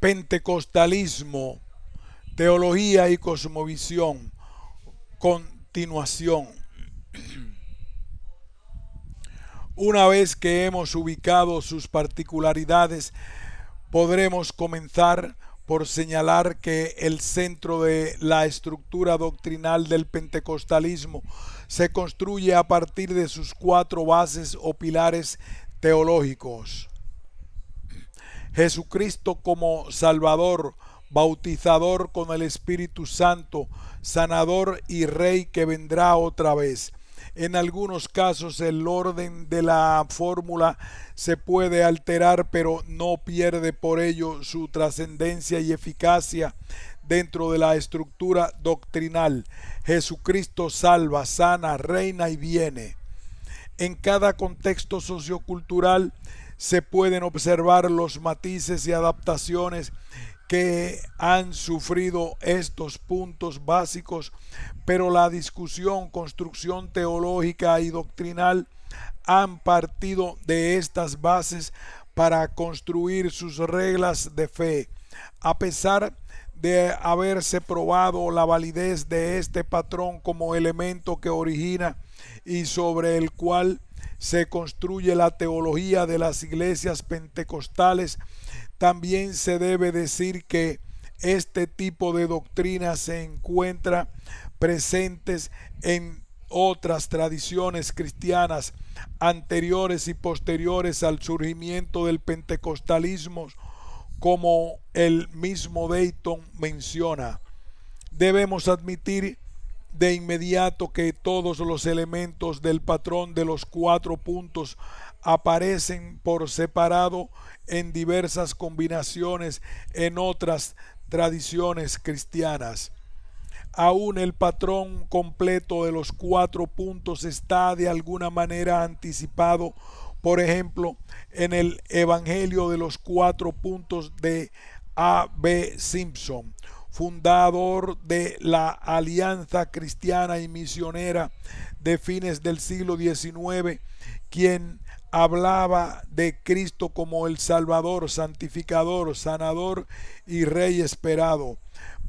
Pentecostalismo, teología y cosmovisión. Continuación. Una vez que hemos ubicado sus particularidades, podremos comenzar por señalar que el centro de la estructura doctrinal del pentecostalismo se construye a partir de sus 4 bases o pilares teológicos: Jesucristo como Salvador, bautizador con el Espíritu Santo, sanador y Rey que vendrá otra vez. En algunos casos el orden de la fórmula se puede alterar, pero no pierde por ello su trascendencia y eficacia dentro de la estructura doctrinal. Jesucristo salva, sana, reina y viene. En cada contexto sociocultural se pueden observar los matices y adaptaciones que han sufrido estos puntos básicos, pero la discusión, construcción teológica y doctrinal han partido de estas bases para construir sus reglas de fe. A pesar de haberse probado la validez de este patrón como elemento que origina y sobre el cual se construye la teología de las iglesias pentecostales, también se debe decir que este tipo de doctrina se encuentra presentes en otras tradiciones cristianas anteriores y posteriores al surgimiento del pentecostalismo, como el mismo Dayton menciona. Debemos admitir de inmediato que todos los elementos del patrón de los 4 puntos aparecen por separado en diversas combinaciones en otras tradiciones cristianas. Aún el patrón completo de los 4 puntos está de alguna manera anticipado, por ejemplo, en el Evangelio de los 4 puntos de A. B. Simpson, fundador de la Alianza Cristiana y Misionera de fines del siglo XIX, quien hablaba de Cristo como el Salvador, santificador, sanador y Rey esperado.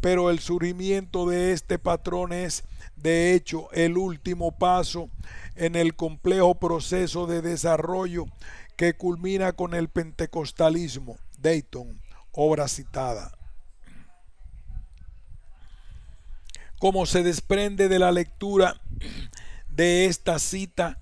Pero el surgimiento de este patrón es, de hecho, el último paso en el complejo proceso de desarrollo que culmina con el pentecostalismo. Dayton, obra citada. Como se desprende de la lectura de esta cita,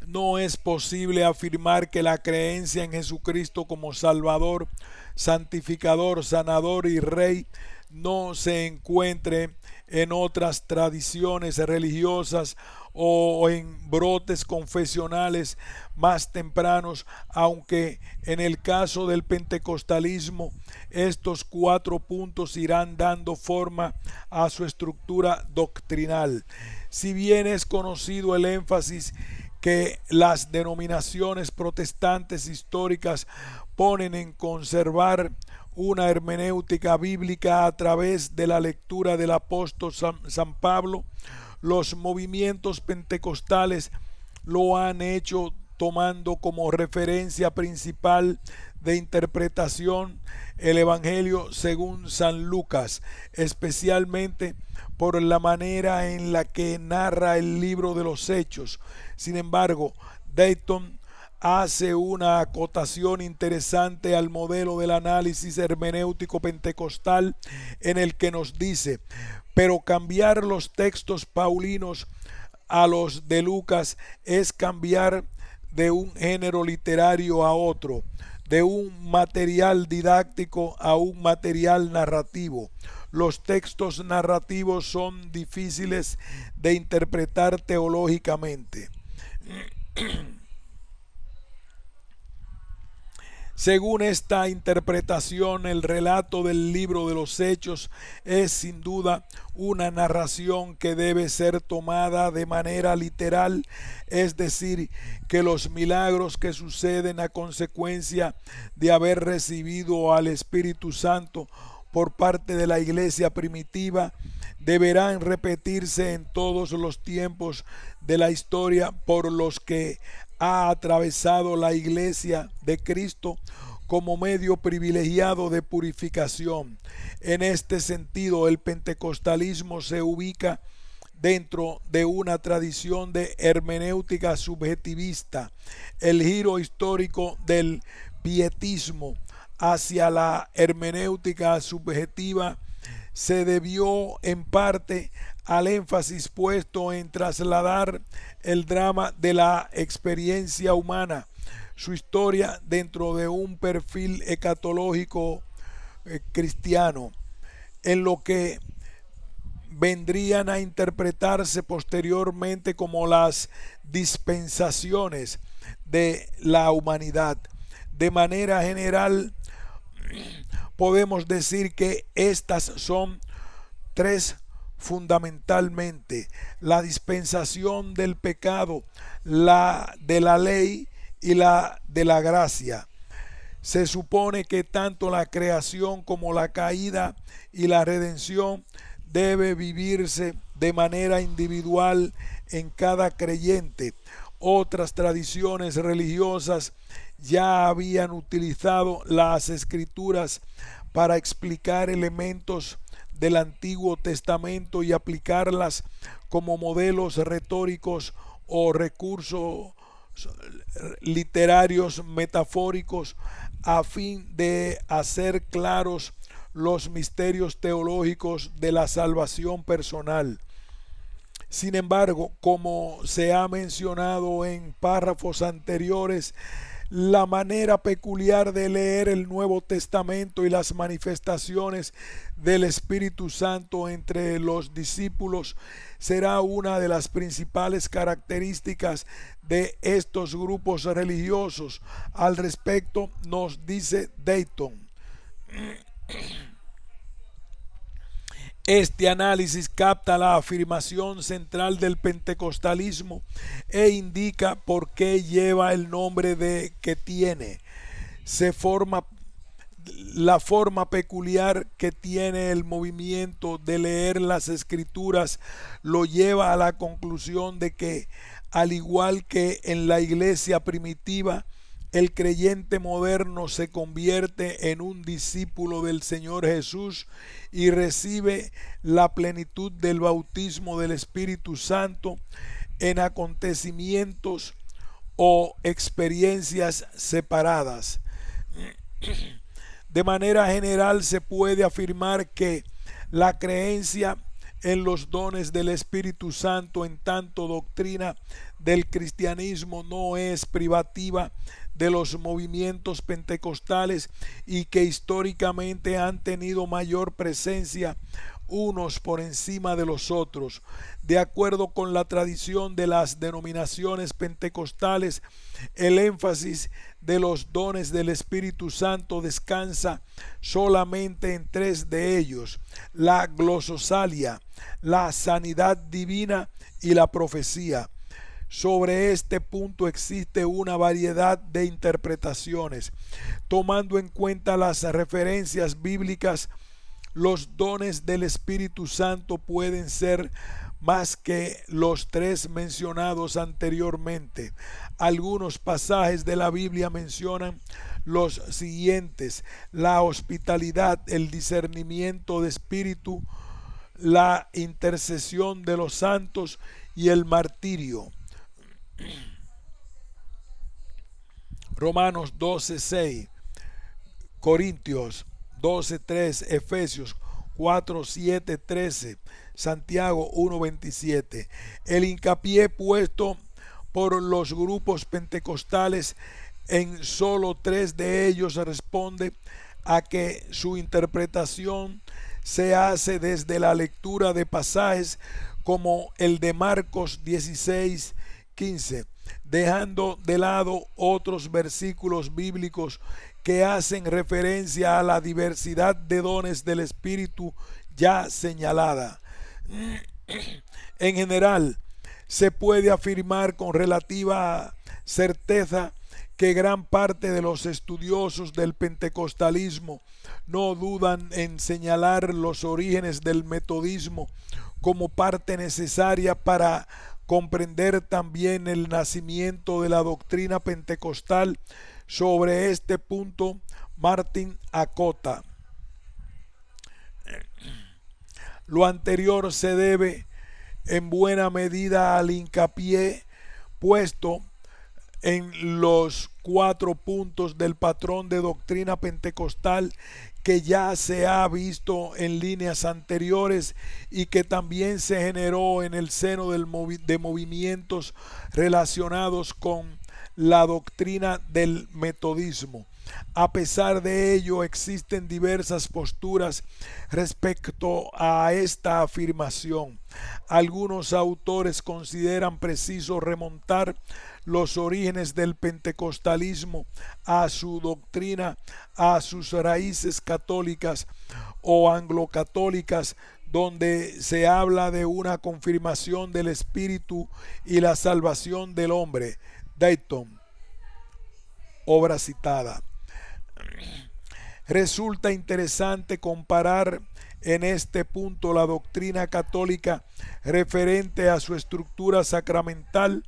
no es posible afirmar que la creencia en Jesucristo como Salvador, santificador, sanador y Rey no se encuentre en otras tradiciones religiosas o en brotes confesionales más tempranos, aunque en el caso del pentecostalismo estos 4 puntos irán dando forma a su estructura doctrinal. Si bien es conocido el énfasis que las denominaciones protestantes históricas ponen en conservar una hermenéutica bíblica a través de la lectura del apóstol San Pablo, los movimientos pentecostales lo han hecho tomando como referencia principal de interpretación el Evangelio según San Lucas, especialmente por la manera en la que narra el libro de los Hechos. Sin embargo, Dayton hace una acotación interesante al modelo del análisis hermenéutico pentecostal, en el que nos dice: pero cambiar los textos paulinos a los de Lucas es cambiar de un género literario a otro, de un material didáctico a un material narrativo. Los textos narrativos son difíciles de interpretar teológicamente. Según esta interpretación, el relato del libro de los Hechos es sin duda una narración que debe ser tomada de manera literal, es decir, que los milagros que suceden a consecuencia de haber recibido al Espíritu Santo por parte de la iglesia primitiva deberán repetirse en todos los tiempos de la historia por los que ha atravesado la iglesia de Cristo, como medio privilegiado de purificación. En este sentido, el pentecostalismo se ubica dentro de una tradición de hermenéutica subjetivista. El giro histórico del pietismo hacia la hermenéutica subjetiva se debió en parte al énfasis puesto en trasladar el drama de la experiencia humana, su historia, dentro de un perfil escatológico cristiano, en lo que vendrían a interpretarse posteriormente como las dispensaciones de la humanidad. De manera general, podemos decir que estas son tres fundamentalmente: la dispensación del pecado, la de la ley y la de la gracia. Se supone que tanto la creación como la caída y la redención debe vivirse de manera individual en cada creyente. Otras tradiciones religiosas ya habían utilizado las escrituras para explicar elementos del Antiguo Testamento y aplicarlas como modelos retóricos o recursos literarios metafóricos a fin de hacer claros los misterios teológicos de la salvación personal. Sin embargo, como se ha mencionado en párrafos anteriores, la manera peculiar de leer el Nuevo Testamento y las manifestaciones del Espíritu Santo entre los discípulos será una de las principales características de estos grupos religiosos. Al respecto nos dice Dayton: este análisis capta la afirmación central del pentecostalismo e indica por qué lleva el nombre de que tiene. La forma peculiar que tiene el movimiento de leer las escrituras lo lleva a la conclusión de que, al igual que en la iglesia primitiva, el creyente moderno se convierte en un discípulo del Señor Jesús y recibe la plenitud del bautismo del Espíritu Santo en acontecimientos o experiencias separadas. De manera general, se puede afirmar que la creencia en los dones del Espíritu Santo en tanto doctrina del cristianismo no es privativa de los movimientos pentecostales y que históricamente han tenido mayor presencia unos por encima de los otros. De acuerdo con la tradición de las denominaciones pentecostales, el énfasis de los dones del Espíritu Santo descansa solamente en tres de ellos: la glososalia, la sanidad divina y la profecía. Sobre este punto existe una variedad de interpretaciones. Tomando en cuenta las referencias bíblicas, los dones del Espíritu Santo pueden ser más que los tres mencionados anteriormente. Algunos pasajes de la Biblia mencionan los siguientes: la hospitalidad, el discernimiento de espíritu, la intercesión de los santos y el martirio. Romanos 12:6, Corintios 12:3, Efesios 4:7-13, Santiago 1:27. El hincapié puesto por los grupos pentecostales en solo tres de ellos responde a que su interpretación se hace desde la lectura de pasajes como el de Marcos 16:15, dejando de lado otros versículos bíblicos que hacen referencia a la diversidad de dones del Espíritu ya señalada. En general, se puede afirmar con relativa certeza que gran parte de los estudiosos del pentecostalismo no dudan en señalar los orígenes del metodismo como parte necesaria para comprender también el nacimiento de la doctrina pentecostal. Sobre este punto Martin acota: lo anterior se debe en buena medida al hincapié puesto en los 4 puntos del patrón de doctrina pentecostal que ya se ha visto en líneas anteriores y que también se generó en el seno de movimientos relacionados con la doctrina del metodismo. A pesar de ello, existen diversas posturas respecto a esta afirmación. Algunos autores consideran preciso remontar los orígenes del pentecostalismo a su doctrina, a sus raíces católicas o anglocatólicas, donde se habla de una confirmación del Espíritu y la salvación del hombre. Dayton, obra citada. Resulta interesante comparar en este punto la doctrina católica referente a su estructura sacramental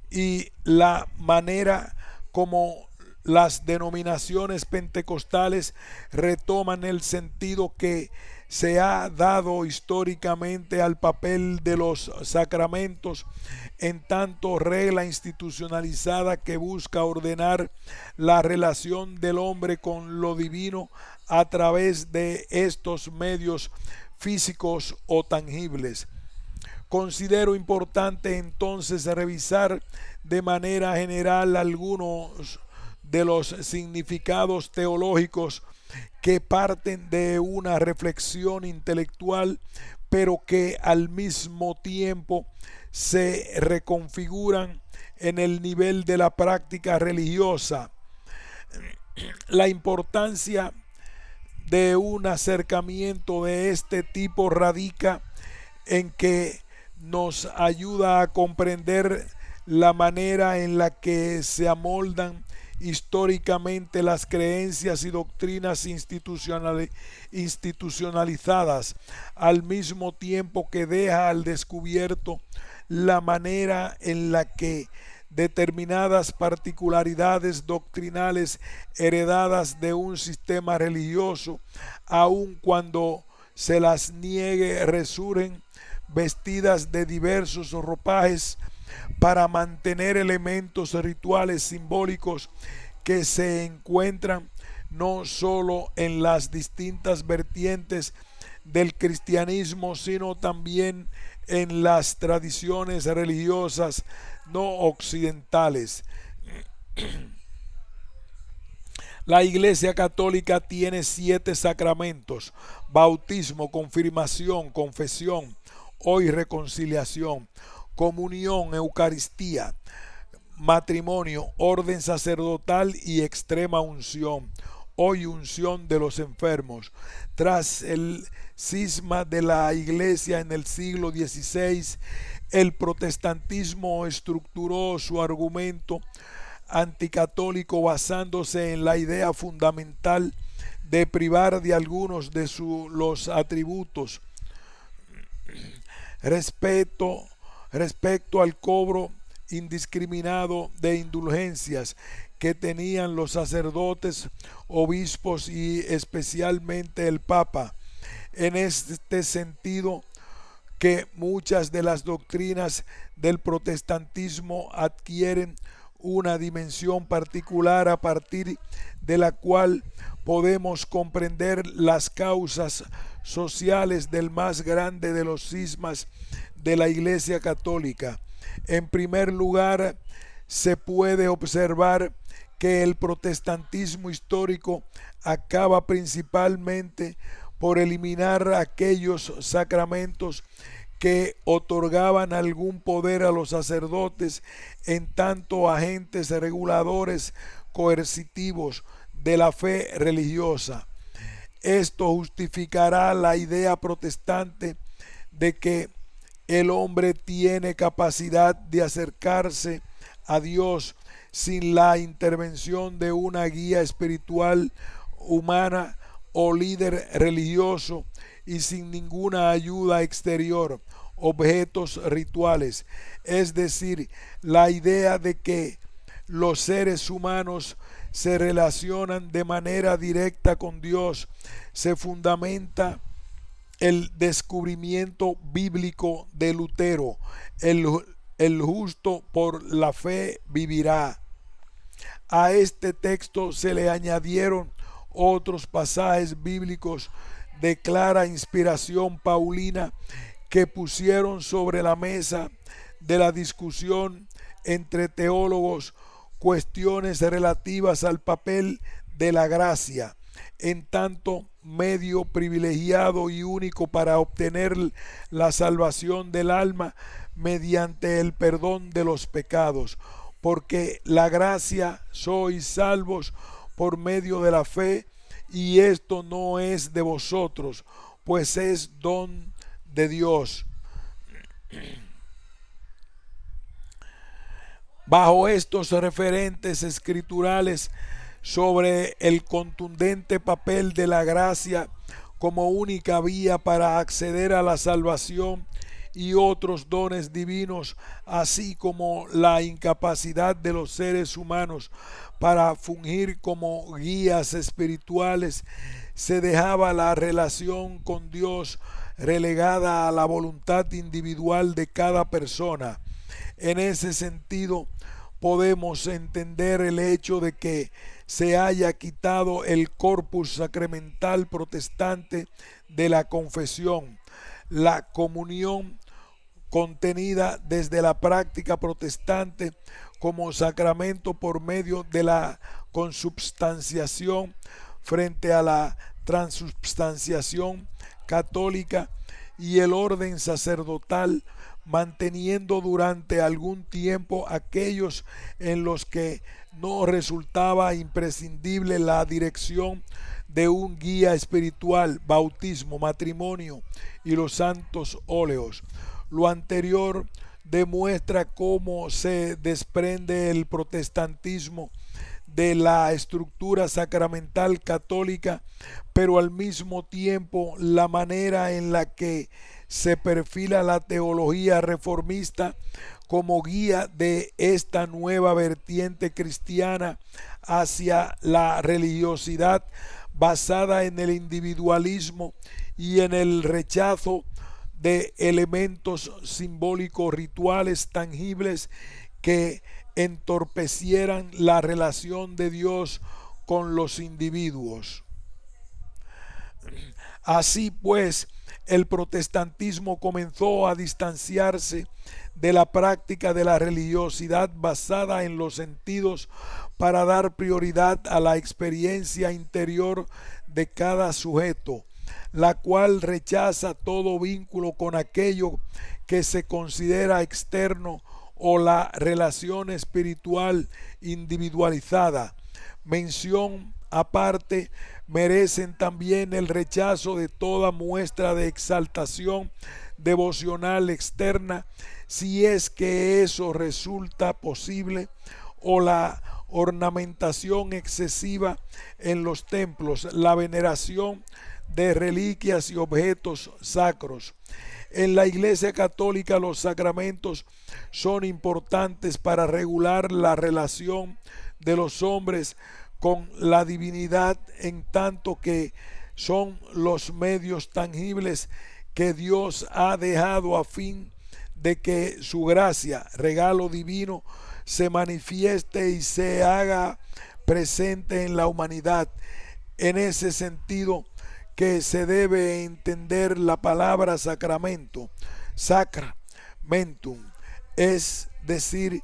y la manera como las denominaciones pentecostales retoman el sentido que se ha dado históricamente al papel de los sacramentos en tanto regla institucionalizada que busca ordenar la relación del hombre con lo divino a través de estos medios físicos o tangibles. Considero importante entonces revisar de manera general algunos de los significados teológicos que parten de una reflexión intelectual, pero que al mismo tiempo se reconfiguran en el nivel de la práctica religiosa. La importancia de un acercamiento de este tipo radica en que nos ayuda a comprender la manera en la que se amoldan históricamente las creencias y doctrinas institucionalizadas, al mismo tiempo que deja al descubierto la manera en la que determinadas particularidades doctrinales heredadas de un sistema religioso, aun cuando se las niegue, resurgen vestidas de diversos ropajes para mantener elementos rituales simbólicos que se encuentran no solo en las distintas vertientes del cristianismo, sino también en las tradiciones religiosas no occidentales. La Iglesia Católica tiene 7 sacramentos: bautismo, confirmación, confesión, hoy reconciliación, comunión, Eucaristía, matrimonio, orden sacerdotal y extrema unción, hoy unción de los enfermos. Tras el cisma de la Iglesia en el siglo XVI, el protestantismo estructuró su argumento anticatólico basándose en la idea fundamental de privar de algunos de los atributos respecto al cobro indiscriminado de indulgencias que tenían los sacerdotes, obispos y especialmente el Papa. En este sentido, que muchas de las doctrinas del protestantismo adquieren una dimensión particular a partir de la cual podemos comprender las causas sociales del más grande de los cismas de la Iglesia Católica. En primer lugar, se puede observar que el protestantismo histórico acaba principalmente por eliminar aquellos sacramentos que otorgaban algún poder a los sacerdotes en tanto agentes reguladores coercitivos de la fe religiosa. Esto justificará la idea protestante de que el hombre tiene capacidad de acercarse a Dios sin la intervención de una guía espiritual humana o líder religioso y sin ninguna ayuda exterior, objetos rituales. Es decir, la idea de que los seres humanos se relacionan de manera directa con Dios, se fundamenta el descubrimiento bíblico de Lutero: el justo por la fe vivirá. A este texto se le añadieron otros pasajes bíblicos de clara inspiración paulina que pusieron sobre la mesa de la discusión entre teólogos cuestiones relativas al papel de la gracia en tanto medio privilegiado y único para obtener la salvación del alma mediante el perdón de los pecados. Porque la gracia sois salvos por medio de la fe, y esto no es de vosotros, pues es don de Dios. Bajo estos referentes escriturales sobre el contundente papel de la gracia como única vía para acceder a la salvación y otros dones divinos, así como la incapacidad de los seres humanos para fungir como guías espirituales, se dejaba la relación con Dios relegada a la voluntad individual de cada persona. En ese sentido, podemos entender el hecho de que se haya quitado el corpus sacramental protestante de la confesión, la comunión contenida desde la práctica protestante como sacramento por medio de la consubstanciación frente a la transubstanciación católica, y el orden sacerdotal, manteniendo durante algún tiempo aquellos en los que no resultaba imprescindible la dirección de un guía espiritual, bautismo, matrimonio y los santos óleos. Lo anterior demuestra cómo se desprende el protestantismo de la estructura sacramental católica, pero al mismo tiempo la manera en la que se perfila la teología reformista como guía de esta nueva vertiente cristiana hacia la religiosidad basada en el individualismo y en el rechazo de elementos simbólicos rituales tangibles que entorpecieran la relación de Dios con los individuos. Así pues, el protestantismo comenzó a distanciarse de la práctica de la religiosidad basada en los sentidos para dar prioridad a la experiencia interior de cada sujeto, la cual rechaza todo vínculo con aquello que se considera externo o la relación espiritual individualizada. Mención aparte merecen también el rechazo de toda muestra de exaltación devocional externa, si es que eso resulta posible, o la ornamentación excesiva en los templos, la veneración de reliquias y objetos sacros. En la Iglesia Católica los sacramentos son importantes para regular la relación de los hombres con la divinidad, en tanto que son los medios tangibles que Dios ha dejado a fin de que su gracia, regalo divino, se manifieste y se haga presente en la humanidad. En ese sentido que se debe entender la palabra sacramento, sacramentum, es decir,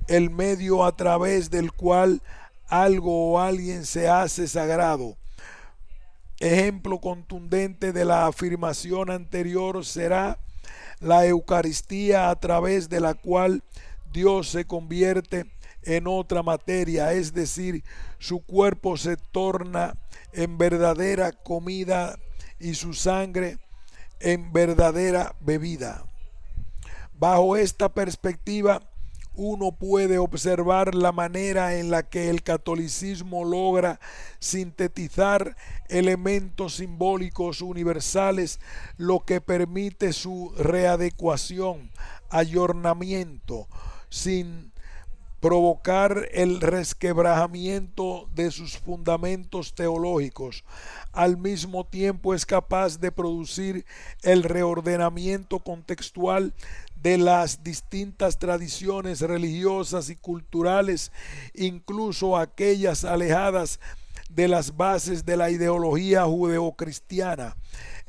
el medio a través del cual algo o alguien se hace sagrado. Ejemplo contundente de la afirmación anterior será la Eucaristía, a través de la cual Dios se convierte en otra materia, es decir, su cuerpo se torna en verdadera comida y su sangre en verdadera bebida. Bajo esta perspectiva, uno puede observar la manera en la que el catolicismo logra sintetizar elementos simbólicos universales, lo que permite su readecuación, ayornamiento, sin provocar el resquebrajamiento de sus fundamentos teológicos. Al mismo tiempo es capaz de producir el reordenamiento contextual de las distintas tradiciones religiosas y culturales, incluso aquellas alejadas de las bases de la ideología judeocristiana.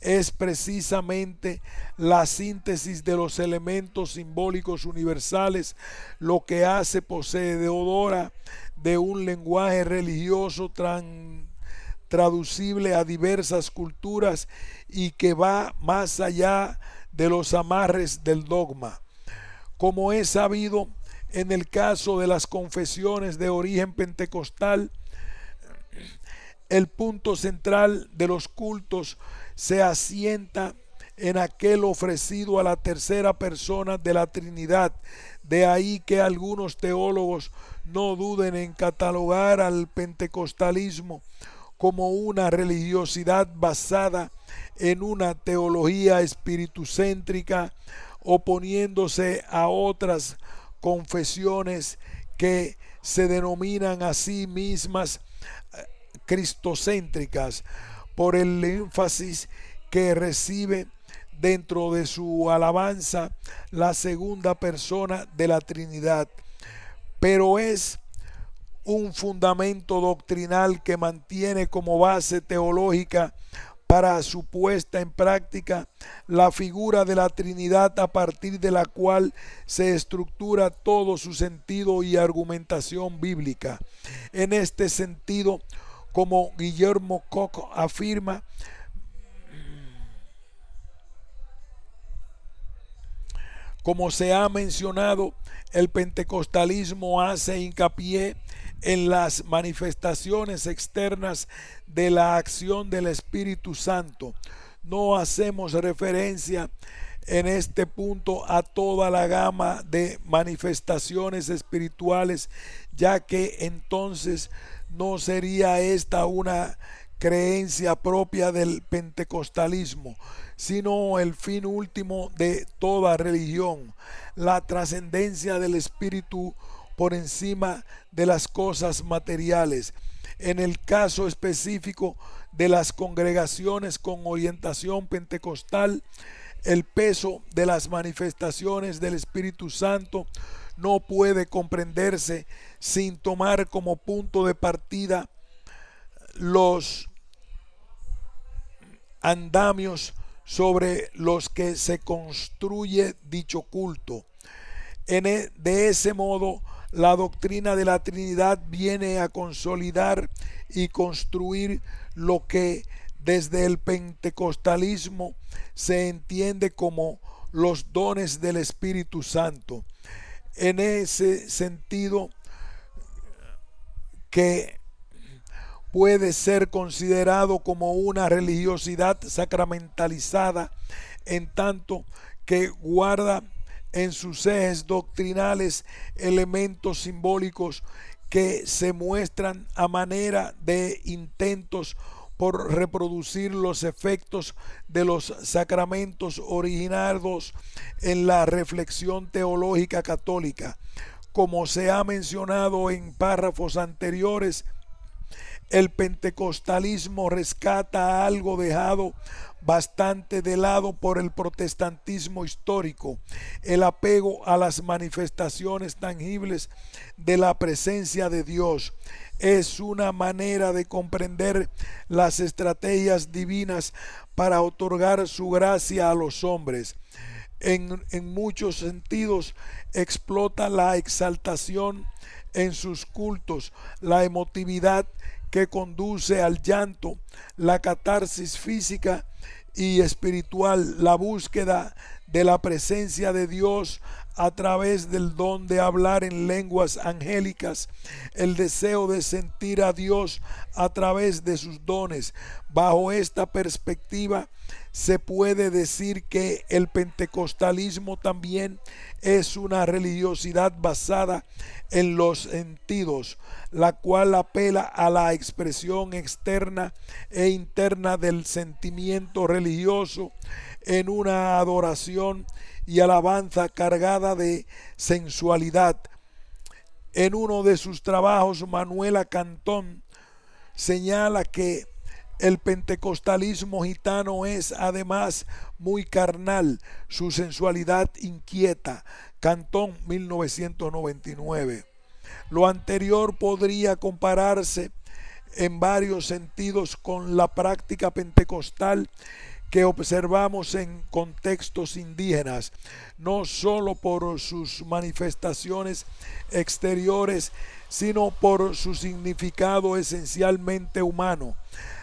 Es precisamente la síntesis de los elementos simbólicos universales lo que hace poseedora de un lenguaje religioso traducible a diversas culturas y que va más allá de los amarres del dogma. Como es sabido, en el caso de las confesiones de origen pentecostal, el punto central de los cultos se asienta en aquel ofrecido a la tercera persona de la Trinidad. De ahí que algunos teólogos no duden en catalogar al pentecostalismo como una religiosidad basada en una teología espiritucéntrica, oponiéndose a otras confesiones que se denominan a sí mismas cristocéntricas, por el énfasis que recibe dentro de su alabanza la segunda persona de la Trinidad. Pero es un fundamento doctrinal que mantiene como base teológica para su puesta en práctica la figura de la Trinidad, a partir de la cual se estructura todo su sentido y argumentación bíblica. En este sentido, como Guillermo Koch afirma, como se ha mencionado, el pentecostalismo hace hincapié en las manifestaciones externas de la acción del Espíritu Santo. No hacemos referencia en este punto a toda la gama de manifestaciones espirituales, ya que entonces no sería esta una creencia propia del pentecostalismo, sino el fin último de toda religión, la trascendencia del Espíritu por encima de las cosas materiales. En el caso específico de las congregaciones con orientación pentecostal, el peso de las manifestaciones del Espíritu Santo no puede comprenderse sin tomar como punto de partida los andamios sobre los que se construye dicho culto. De ese modo, la doctrina de la Trinidad viene a consolidar y construir lo que desde el pentecostalismo se entiende como los dones del Espíritu Santo. En ese sentido, que puede ser considerado como una religiosidad sacramentalizada, en tanto que guarda en sus ejes doctrinales elementos simbólicos que se muestran a manera de intentos por reproducir los efectos de los sacramentos originados en la reflexión teológica católica. Como se ha mencionado en párrafos anteriores, el pentecostalismo rescata algo dejado bastante de lado por el protestantismo histórico: el apego a las manifestaciones tangibles de la presencia de Dios. Es una manera de comprender las estrategias divinas para otorgar su gracia a los hombres. En muchos sentidos explota la exaltación en sus cultos, la emotividad que conduce al llanto, la catarsis física y espiritual, la búsqueda de la presencia de Dios a través del don de hablar en lenguas angélicas, el deseo de sentir a Dios a través de sus dones. Bajo esta perspectiva, se puede decir que el pentecostalismo también es una religiosidad basada en los sentidos, la cual apela a la expresión externa e interna del sentimiento religioso en una adoración y alabanza cargada de sensualidad. En uno de sus trabajos, Manuela Cantón señala que el pentecostalismo gitano es además muy carnal, su sensualidad inquieta. Cantón, 1999. Lo anterior podría compararse en varios sentidos con la práctica pentecostal que observamos en contextos indígenas, no solo por sus manifestaciones exteriores, sino por su significado esencialmente humano.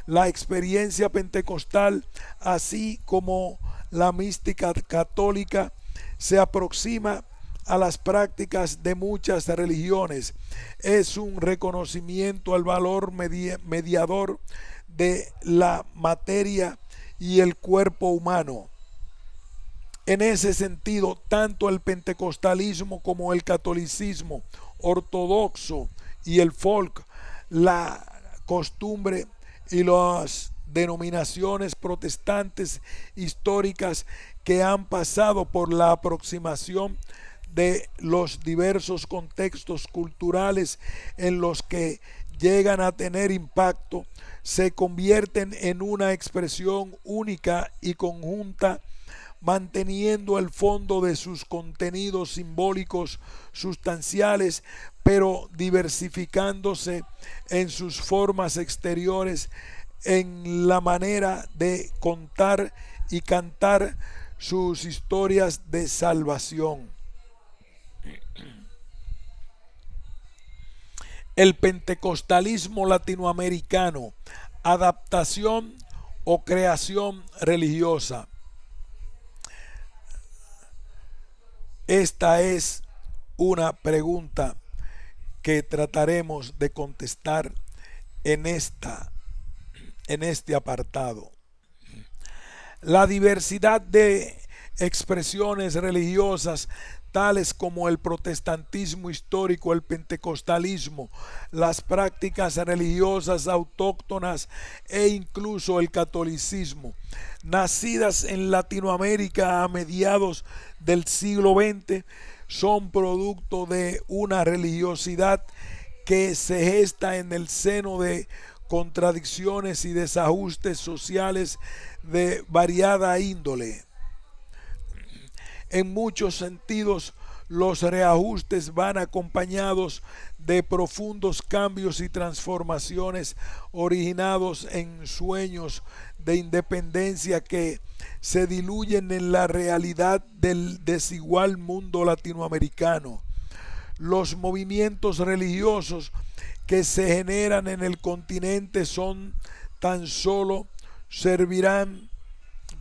La experiencia pentecostal, así como la mística católica, se aproxima a las prácticas de muchas religiones. Es un reconocimiento al valor mediador de la materia y el cuerpo humano. En ese sentido, tanto el pentecostalismo como el catolicismo ortodoxo y el folk, la costumbre y las denominaciones protestantes históricas que han pasado por la aproximación de los diversos contextos culturales en los que llegan a tener impacto, se convierten en una expresión única y conjunta, manteniendo el fondo de sus contenidos simbólicos sustanciales, pero diversificándose en sus formas exteriores, en la manera de contar y cantar sus historias de salvación. El pentecostalismo latinoamericano, adaptación o creación religiosa. Esta es una pregunta que trataremos de contestar en este apartado. La diversidad de expresiones religiosas tales como el protestantismo histórico, el pentecostalismo, las prácticas religiosas autóctonas e incluso el catolicismo, nacidas en Latinoamérica a mediados del siglo XX, son producto de una religiosidad que se gesta en el seno de contradicciones y desajustes sociales de variada índole. En muchos sentidos, los reajustes van acompañados de profundos cambios y transformaciones originados en sueños de independencia que se diluyen en la realidad del desigual mundo latinoamericano. Los movimientos religiosos que se generan en el continente tan solo servirán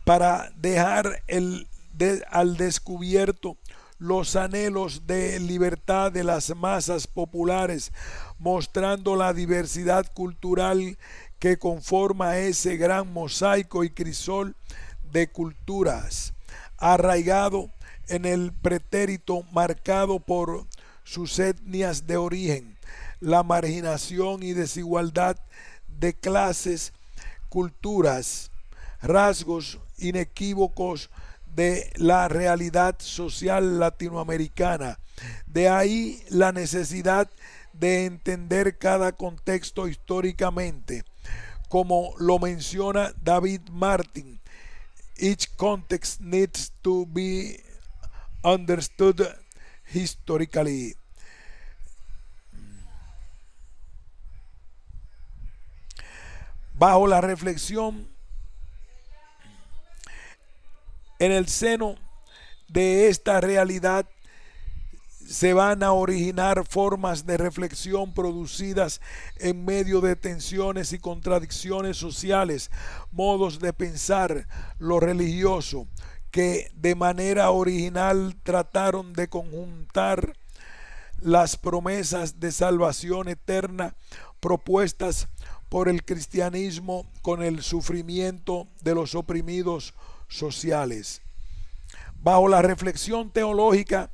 para dejar al descubierto los anhelos de libertad de las masas populares, mostrando la diversidad cultural que conforma ese gran mosaico y crisol de culturas, arraigado en el pretérito marcado por sus etnias de origen, la marginación y desigualdad de clases, culturas, rasgos inequívocos de la realidad social latinoamericana. De ahí la necesidad de entender cada contexto históricamente. Como lo menciona David Martin, each context needs to be understood historically. Bajo la reflexión, en el seno de esta realidad se van a originar formas de reflexión producidas en medio de tensiones y contradicciones sociales, modos de pensar lo religioso que de manera original trataron de conjuntar las promesas de salvación eterna propuestas por el cristianismo con el sufrimiento de los oprimidos sociales. Bajo la reflexión teológica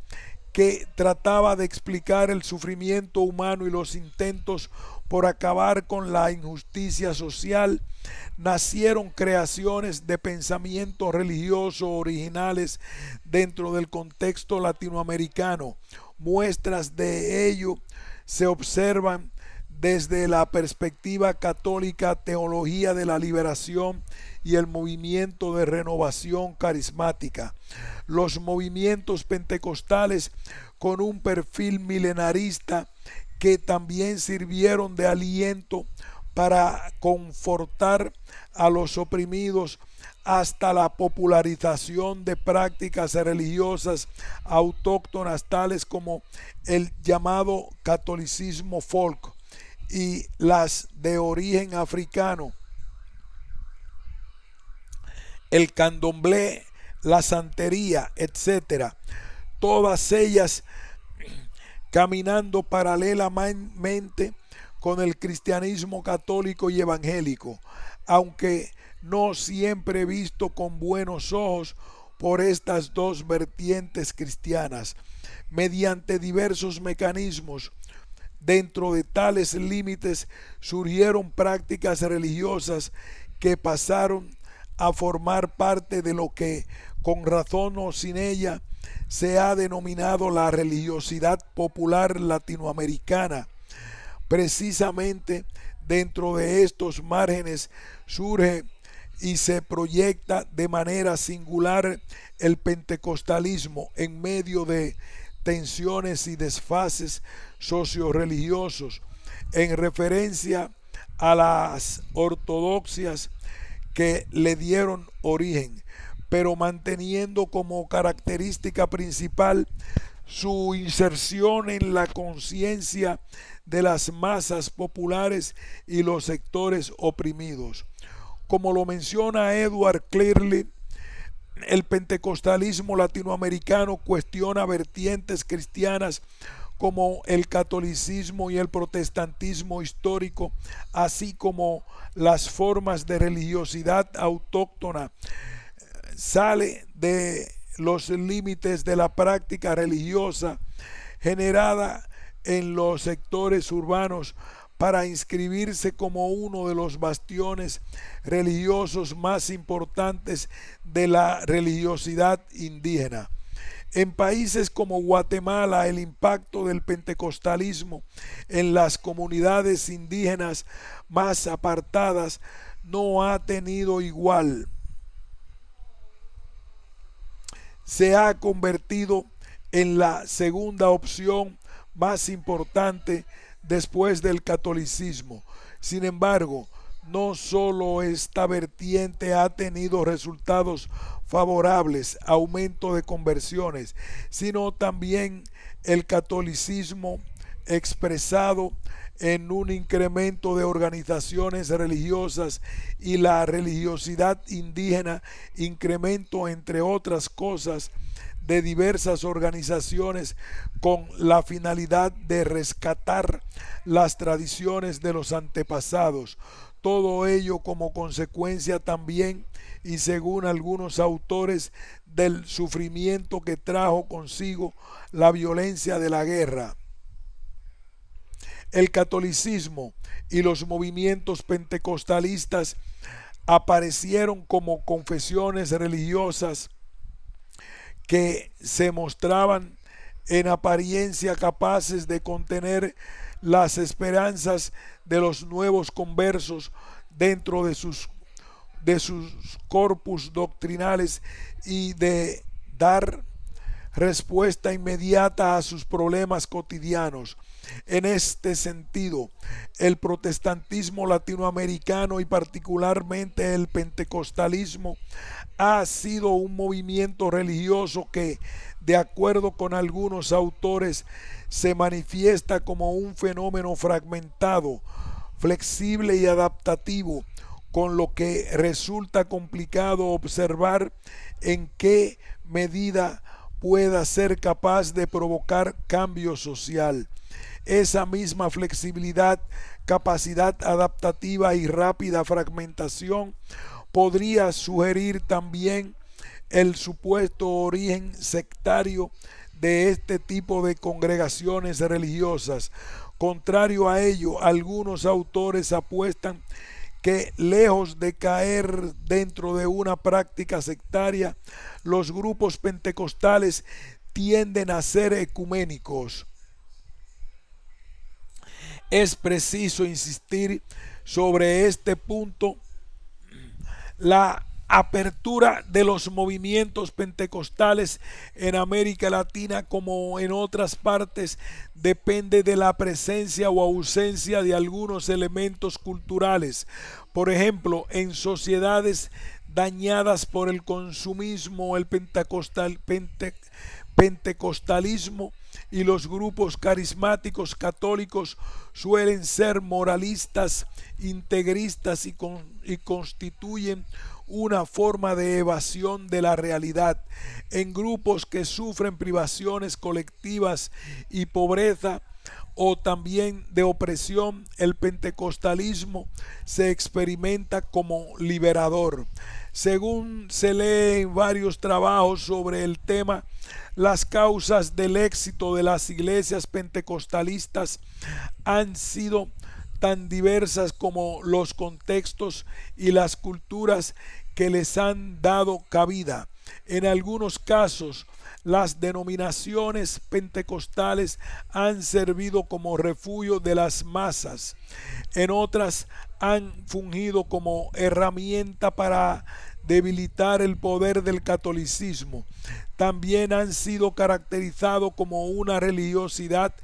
que trataba de explicar el sufrimiento humano y los intentos por acabar con la injusticia social, nacieron creaciones de pensamiento religioso originales dentro del contexto latinoamericano. Muestras de ello se observan desde la perspectiva católica, teología de la liberación y el movimiento de renovación carismática. Los movimientos pentecostales con un perfil milenarista que también sirvieron de aliento para confortar a los oprimidos, hasta la popularización de prácticas religiosas autóctonas tales como el llamado catolicismo folk y las de origen africano, el candomblé, la santería, etcétera. Todas ellas caminando paralelamente con el cristianismo católico y evangélico, aunque no siempre visto con buenos ojos por estas dos vertientes cristianas. Mediante diversos mecanismos, dentro de tales límites surgieron prácticas religiosas que pasaron a formar parte de lo que, con razón o sin ella, se ha denominado la religiosidad popular latinoamericana. Precisamente dentro de estos márgenes surge y se proyecta de manera singular el pentecostalismo en medio de tensiones y desfases socioreligiosos, en referencia a las ortodoxias que le dieron origen, pero manteniendo como característica principal su inserción en la conciencia de las masas populares y los sectores oprimidos. Como lo menciona Edward Clearly, el pentecostalismo latinoamericano cuestiona vertientes cristianas como el catolicismo y el protestantismo histórico, así como las formas de religiosidad autóctona. Sale de los límites de la práctica religiosa generada en los sectores urbanos para inscribirse como uno de los bastiones religiosos más importantes de la religiosidad indígena. En países como Guatemala, el impacto del pentecostalismo en las comunidades indígenas más apartadas no ha tenido igual. Se ha convertido en la segunda opción más importante después del catolicismo. Sin embargo, no solo esta vertiente ha tenido resultados favorables, aumento de conversiones, sino también el catolicismo expresado en un incremento de organizaciones religiosas y la religiosidad indígena, incremento entre otras cosas de diversas organizaciones con la finalidad de rescatar las tradiciones de los antepasados. Todo ello como consecuencia también, y según algunos autores, del sufrimiento que trajo consigo la violencia de la guerra. El catolicismo y los movimientos pentecostalistas aparecieron como confesiones religiosas que se mostraban en apariencia capaces de contener las esperanzas de los nuevos conversos dentro de sus corpus doctrinales y de dar respuesta inmediata a sus problemas cotidianos. En este sentido, el protestantismo latinoamericano y particularmente el pentecostalismo ha sido un movimiento religioso que, de acuerdo con algunos autores, se manifiesta como un fenómeno fragmentado, flexible y adaptativo, con lo que resulta complicado observar en qué medida pueda ser capaz de provocar cambio social. Esa misma flexibilidad, capacidad adaptativa y rápida fragmentación podría sugerir también el supuesto origen sectario de este tipo de congregaciones religiosas, Contrario a ello, algunos autores apuestan que, lejos de caer dentro de una práctica sectaria, los grupos pentecostales tienden a ser ecuménicos. Es preciso insistir sobre este punto. La apertura de los movimientos pentecostales en América Latina, como en otras partes, depende de la presencia o ausencia de algunos elementos culturales. Por ejemplo, en sociedades dañadas por el consumismo, el pentecostalismo y los grupos carismáticos católicos suelen ser moralistas, integristas y constituyen una forma de evasión de la realidad. En grupos que sufren privaciones colectivas y pobreza, o también de opresión, el pentecostalismo se experimenta como liberador. Según se lee en varios trabajos sobre el tema, las causas del éxito de las iglesias pentecostalistas han sido tan diversas como los contextos y las culturas que les han dado cabida. En algunos casos, las denominaciones pentecostales han servido como refugio de las masas. En otras han fungido como herramienta para debilitar el poder del catolicismo. También han sido caracterizados como una religiosidad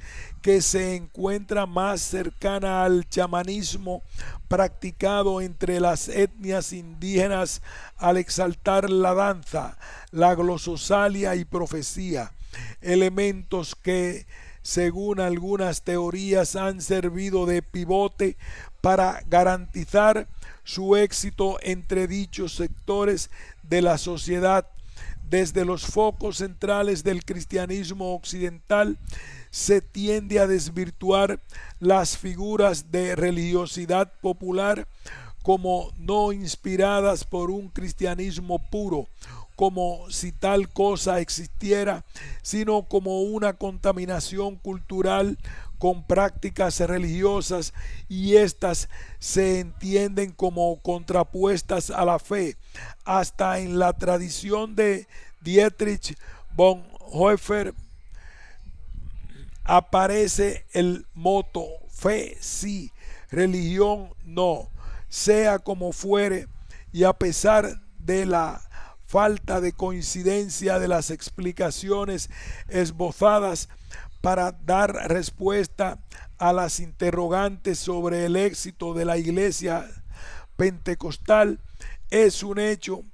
que se encuentra más cercana al chamanismo practicado entre las etnias indígenas al exaltar la danza, la glososalia y profecía, elementos que, según algunas teorías, han servido de pivote para garantizar su éxito entre dichos sectores de la sociedad. Desde los focos centrales del cristianismo occidental se tiende a desvirtuar las figuras de religiosidad popular como no inspiradas por un cristianismo puro, como si tal cosa existiera, sino como una contaminación cultural con prácticas religiosas, y éstas se entienden como contrapuestas a la fe. Hasta en la tradición de Dietrich Bonhoeffer aparece el moto: fe sí, religión no. Sea como fuere, y a pesar de la falta de coincidencia de las explicaciones esbozadas para dar respuesta a las interrogantes sobre el éxito de la iglesia pentecostal, es un hecho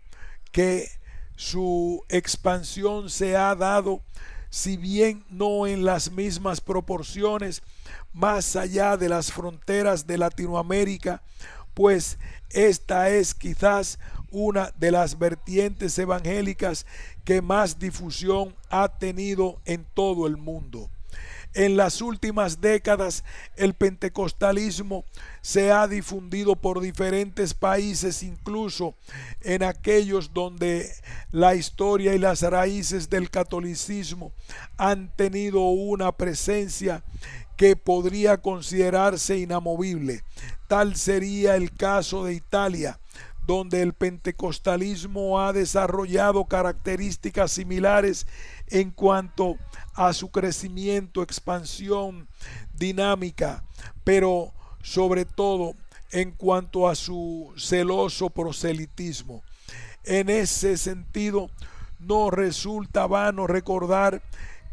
que su expansión se ha dado, si bien no en las mismas proporciones, más allá de las fronteras de Latinoamérica, pues esta es quizás una de las vertientes evangélicas que más difusión ha tenido en todo el mundo. En las últimas décadas, el pentecostalismo se ha difundido por diferentes países, incluso en aquellos donde la historia y las raíces del catolicismo han tenido una presencia que podría considerarse inamovible. Tal sería el caso de Italia, donde el pentecostalismo ha desarrollado características similares en cuanto a su crecimiento, expansión, dinámica, pero sobre todo en cuanto a su celoso proselitismo. En ese sentido, no resulta vano recordar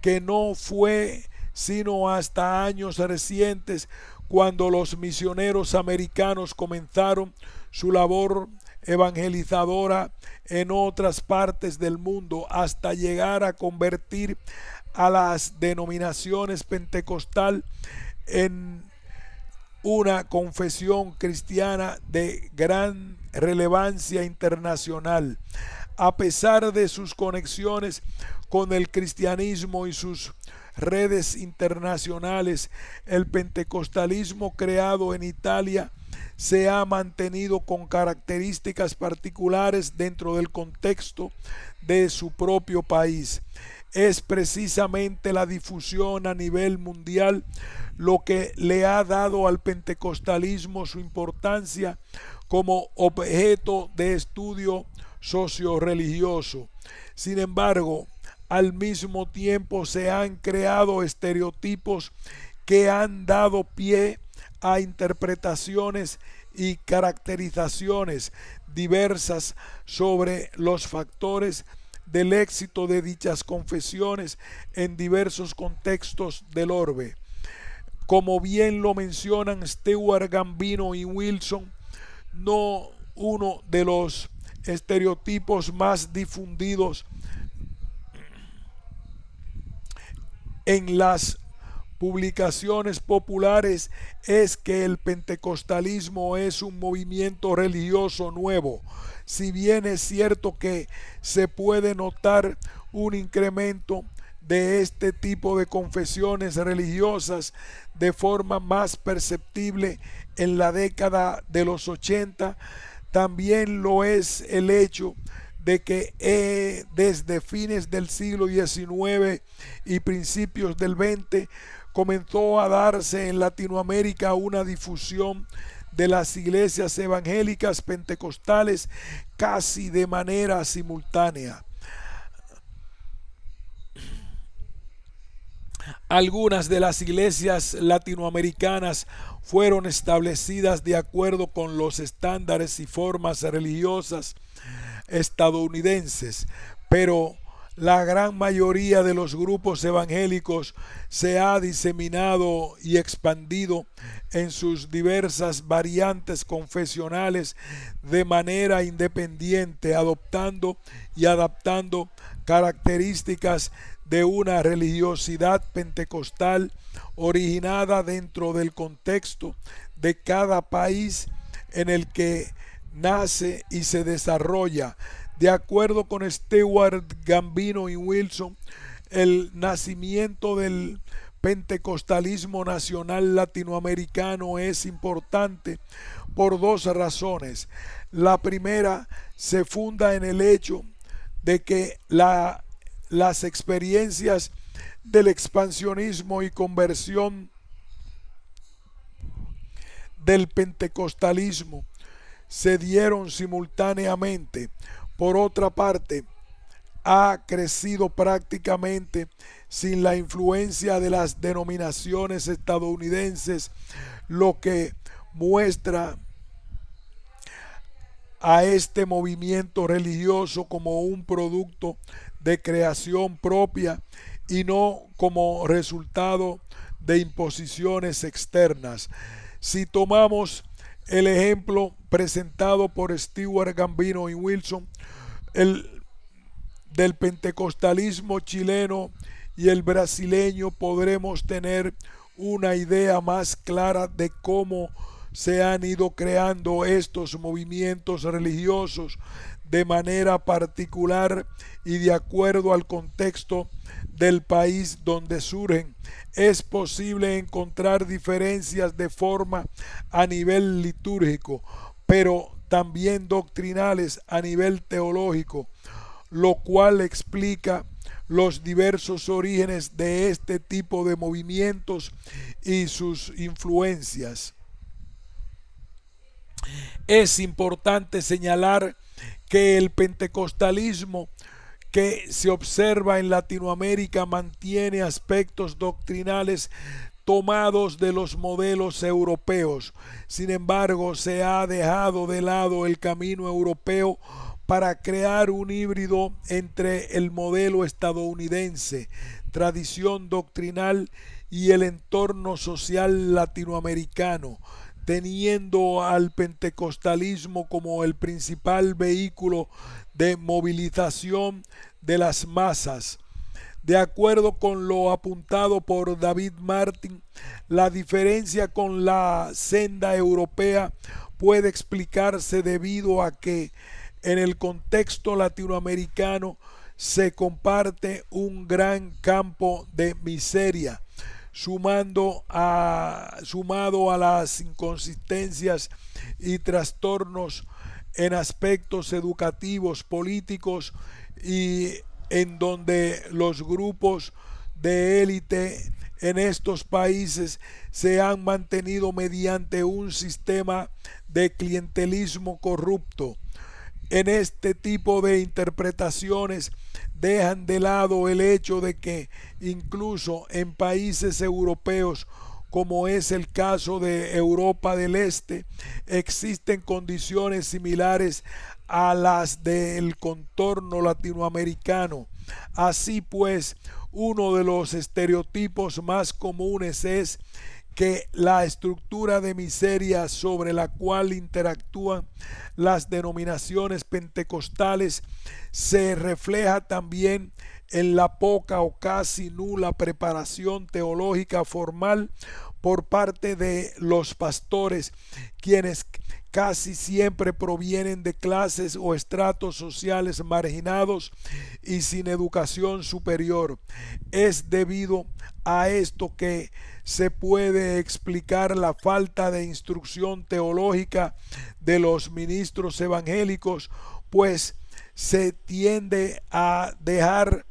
que no fue sino hasta años recientes cuando los misioneros americanos comenzaron su labor evangelizadora en otras partes del mundo, hasta llegar a convertir a las denominaciones pentecostal en una confesión cristiana de gran relevancia internacional. A pesar de sus conexiones con el cristianismo y sus redes internacionales, el pentecostalismo creado en Italia se ha mantenido con características particulares dentro del contexto de su propio país. es precisamente la difusión a nivel mundial lo que le ha dado al pentecostalismo su importancia como objeto de estudio socio-religioso. Sin embargo, al mismo tiempo se han creado estereotipos que han dado pie a interpretaciones y caracterizaciones diversas sobre los factores del éxito de dichas confesiones en diversos contextos del orbe. Como bien lo mencionan Stewart, Gambino y Wilson, no uno de los estereotipos más difundidos en las publicaciones populares es que el pentecostalismo es un movimiento religioso nuevo. Si bien es cierto que se puede notar un incremento de este tipo de confesiones religiosas de forma más perceptible en la década de los 80, también lo es el hecho de que desde fines del siglo XIX y principios del XX comenzó a darse en Latinoamérica una difusión de las iglesias evangélicas pentecostales casi de manera simultánea. Algunas de las iglesias latinoamericanas fueron establecidas de acuerdo con los estándares y formas religiosas estadounidenses, pero la gran mayoría de los grupos evangélicos se ha diseminado y expandido en sus diversas variantes confesionales de manera independiente, adoptando y adaptando características de una religiosidad pentecostal originada dentro del contexto de cada país en el que nace y se desarrolla. De acuerdo con Stewart, Gambino y Wilson, el nacimiento del pentecostalismo nacional latinoamericano es importante por dos razones. La primera se funda en el hecho de que las experiencias del expansionismo y conversión del pentecostalismo se dieron simultáneamente. Por otra parte, ha crecido prácticamente sin la influencia de las denominaciones estadounidenses, lo que muestra a este movimiento religioso como un producto de creación propia y no como resultado de imposiciones externas. Si tomamos el ejemplo presentado por Stewart, Gambino y Wilson, del pentecostalismo chileno y el brasileño, podremos tener una idea más clara de cómo se han ido creando estos movimientos religiosos de manera particular y de acuerdo al contexto del país donde surgen. Es posible encontrar diferencias de forma a nivel litúrgico, pero también doctrinales a nivel teológico, lo cual explica los diversos orígenes de este tipo de movimientos y sus influencias. Es importante señalar que el pentecostalismo que se observa en Latinoamérica mantiene aspectos doctrinales tomados de los modelos europeos. Sin embargo, se ha dejado de lado el camino europeo para crear un híbrido entre el modelo estadounidense, tradición doctrinal y el entorno social latinoamericano, teniendo al pentecostalismo como el principal vehículo de movilización de las masas. De acuerdo con lo apuntado por David Martin, la diferencia con la senda europea puede explicarse debido a que en el contexto latinoamericano se comparte un gran campo de miseria, sumado a las inconsistencias y trastornos en aspectos educativos, políticos y en donde los grupos de élite en estos países se han mantenido mediante un sistema de clientelismo corrupto. En este tipo de interpretaciones dejan de lado el hecho de que incluso en países europeos, como es el caso de Europa del Este, existen condiciones similares a las del contorno latinoamericano. Así pues, uno de los estereotipos más comunes es que la estructura de miseria sobre la cual interactúan las denominaciones pentecostales se refleja también en la poca o casi nula preparación teológica formal por parte de los pastores, quienes casi siempre provienen de clases o estratos sociales marginados y sin educación superior. Es debido a esto que se puede explicar la falta de instrucción teológica de los ministros evangélicos, pues se tiende a dejar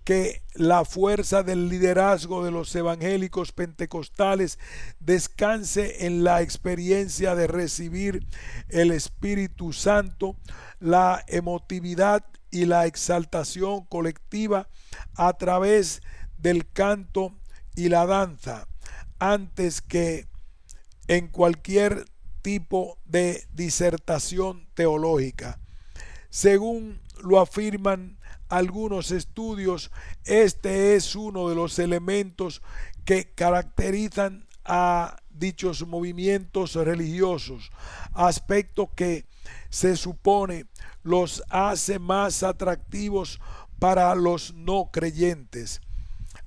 que la fuerza del liderazgo de los evangélicos pentecostales descanse en la experiencia de recibir el Espíritu Santo, la emotividad y la exaltación colectiva a través del canto y la danza, antes que en cualquier tipo de disertación teológica. Según lo afirman algunos estudios, este es uno de los elementos que caracterizan a dichos movimientos religiosos, aspecto que se supone los hace más atractivos para los no creyentes.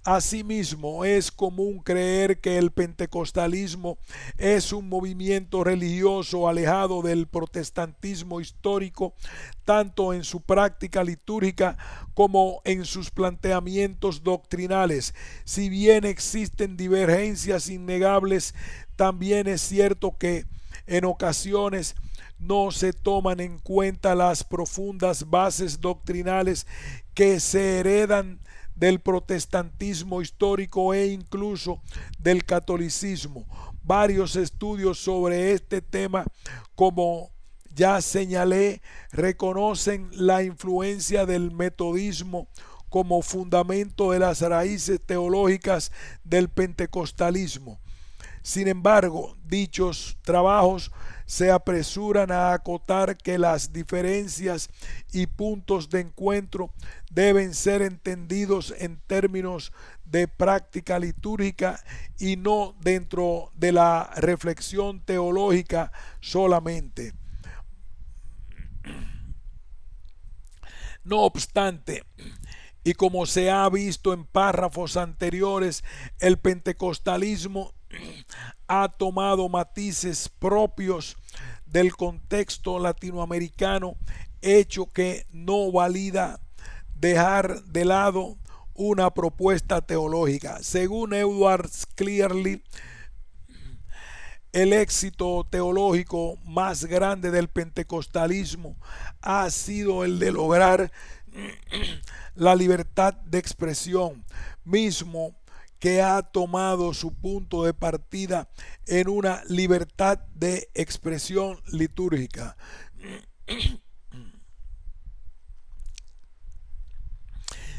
Asimismo, es común creer que el pentecostalismo es un movimiento religioso alejado del protestantismo histórico, tanto en su práctica litúrgica como en sus planteamientos doctrinales. Si bien existen divergencias innegables, también es cierto que en ocasiones no se toman en cuenta las profundas bases doctrinales que se heredan del protestantismo histórico e incluso del catolicismo. Varios estudios sobre este tema, como ya señalé, reconocen la influencia del metodismo como fundamento de las raíces teológicas del pentecostalismo. Sin embargo, dichos trabajos se apresuran a acotar que las diferencias y puntos de encuentro deben ser entendidos en términos de práctica litúrgica y no dentro de la reflexión teológica solamente. No obstante, y como se ha visto en párrafos anteriores, el pentecostalismo ha tomado matices propios del contexto latinoamericano, hecho que no valida dejar de lado una propuesta teológica. Según Edward Clearly, el éxito teológico más grande del pentecostalismo ha sido el de lograr la libertad de expresión, mismo que ha tomado su punto de partida en una libertad de expresión litúrgica.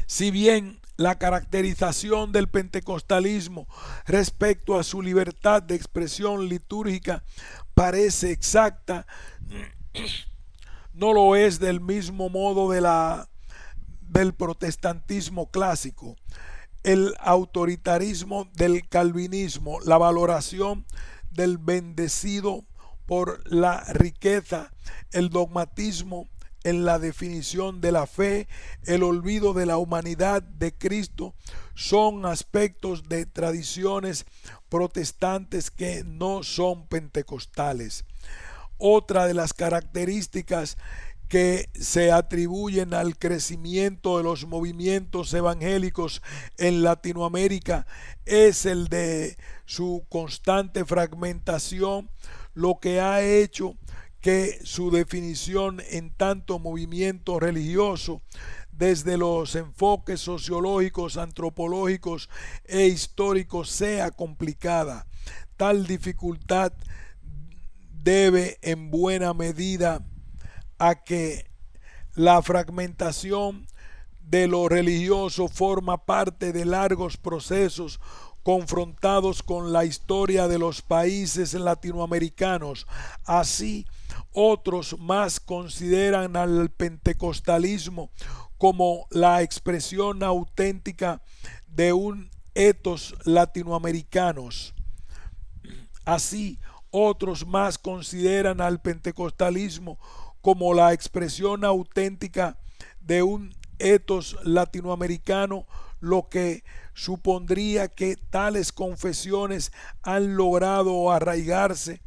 Si bien la caracterización del pentecostalismo respecto a su libertad de expresión litúrgica parece exacta, no lo es del mismo modo del protestantismo clásico, el autoritarismo del calvinismo, la valoración del bendecido por la riqueza, el dogmatismo en la definición de la fe, el olvido de la humanidad de Cristo, son aspectos de tradiciones protestantes que no son pentecostales. Otra de las características que se atribuyen al crecimiento de los movimientos evangélicos en Latinoamérica es el de su constante fragmentación, lo que ha hecho que su definición en tanto movimiento religioso desde los enfoques sociológicos, antropológicos e históricos sea complicada. Tal dificultad debe en buena medida a que la fragmentación de lo religioso forma parte de largos procesos confrontados con la historia de los países latinoamericanos. Así, otros más consideran al pentecostalismo como la expresión auténtica de un ethos latinoamericanos. Así, otros más consideran al pentecostalismo como la expresión auténtica de un ethos latinoamericano, lo que supondría que tales confesiones han logrado arraigarse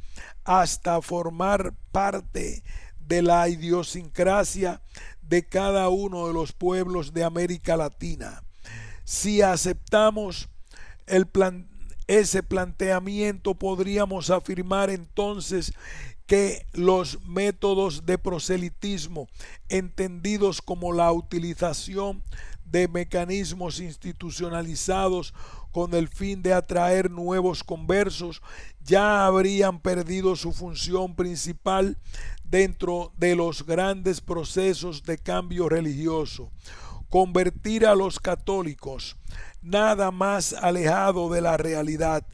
hasta formar parte de la idiosincrasia de cada uno de los pueblos de América Latina. Si aceptamos ese planteamiento, podríamos afirmar entonces que los métodos de proselitismo, entendidos como la utilización de mecanismos institucionalizados con el fin de atraer nuevos conversos, ya habrían perdido su función principal dentro de los grandes procesos de cambio religioso. Convertir a los católicos, nada más alejado de la realidad,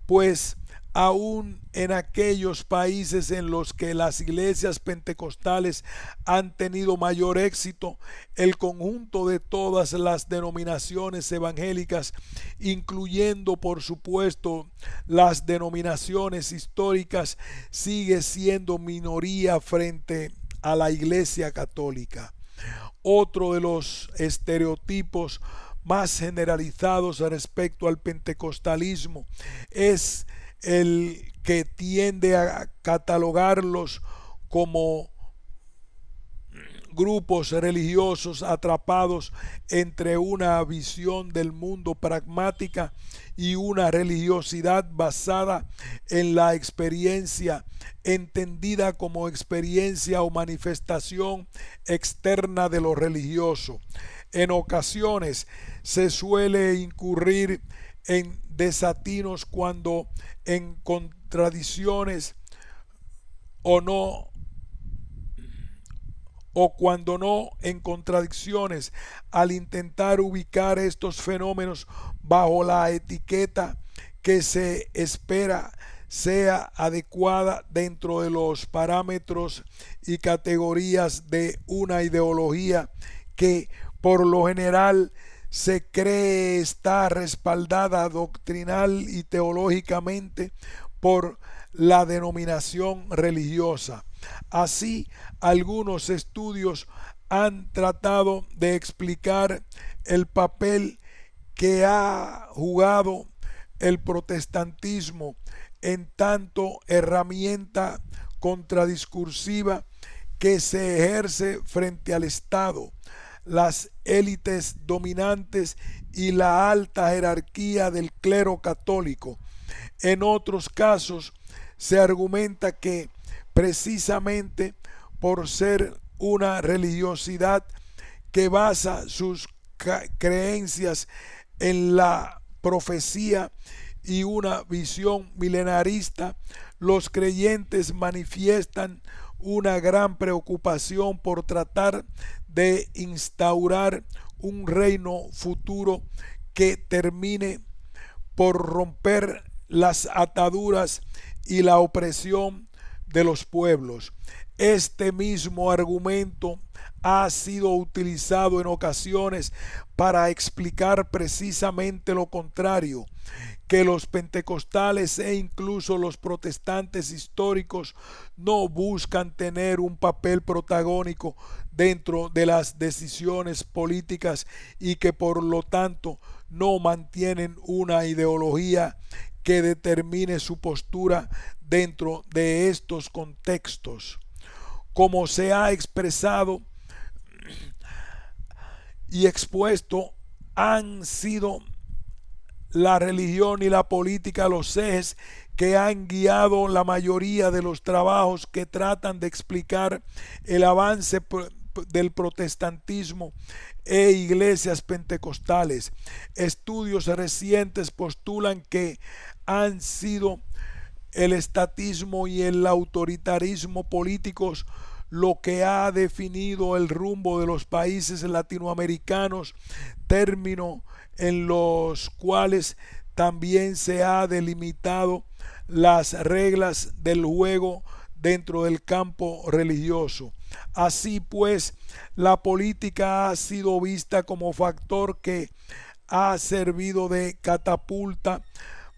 pues aún en aquellos países en los que las iglesias pentecostales han tenido mayor éxito, el conjunto de todas las denominaciones evangélicas, incluyendo por supuesto las denominaciones históricas, sigue siendo minoría frente a la Iglesia católica. Otro de los estereotipos más generalizados respecto al pentecostalismo es el que tiende a catalogarlos como grupos religiosos atrapados entre una visión del mundo pragmática y una religiosidad basada en la experiencia, entendida como experiencia o manifestación externa de lo religioso. En ocasiones se suele incurrir en desatinos cuando en contradicciones o cuando no en contradicciones al intentar ubicar estos fenómenos bajo la etiqueta que se espera sea adecuada dentro de los parámetros y categorías de una ideología que por lo general se cree estar respaldada doctrinal y teológicamente por la denominación religiosa. Así, algunos estudios han tratado de explicar el papel que ha jugado el protestantismo en tanto herramienta contradiscursiva que se ejerce frente al Estado, las élites dominantes y la alta jerarquía del clero católico. En otros casos se argumenta que precisamente por ser una religiosidad que basa sus creencias en la profecía y una visión milenarista, los creyentes manifiestan una gran preocupación por tratar de instaurar un reino futuro que termine por romper las ataduras y la opresión de los pueblos. Este mismo argumento ha sido utilizado en ocasiones para explicar precisamente lo contrario, que los pentecostales e incluso los protestantes históricos no buscan tener un papel protagónico dentro de las decisiones políticas y que por lo tanto no mantienen una ideología que determine su postura dentro de estos contextos. Como se ha expresado y expuesto, han sido la religión y la política los ejes que han guiado la mayoría de los trabajos que tratan de explicar el avance del protestantismo e iglesias pentecostales. Estudios recientes postulan que han sido el estatismo y el autoritarismo políticos lo que ha definido el rumbo de los países latinoamericanos, términos en los cuales también se ha delimitado las reglas del juego dentro del campo religioso. Así pues, la política ha sido vista como factor que ha servido de catapulta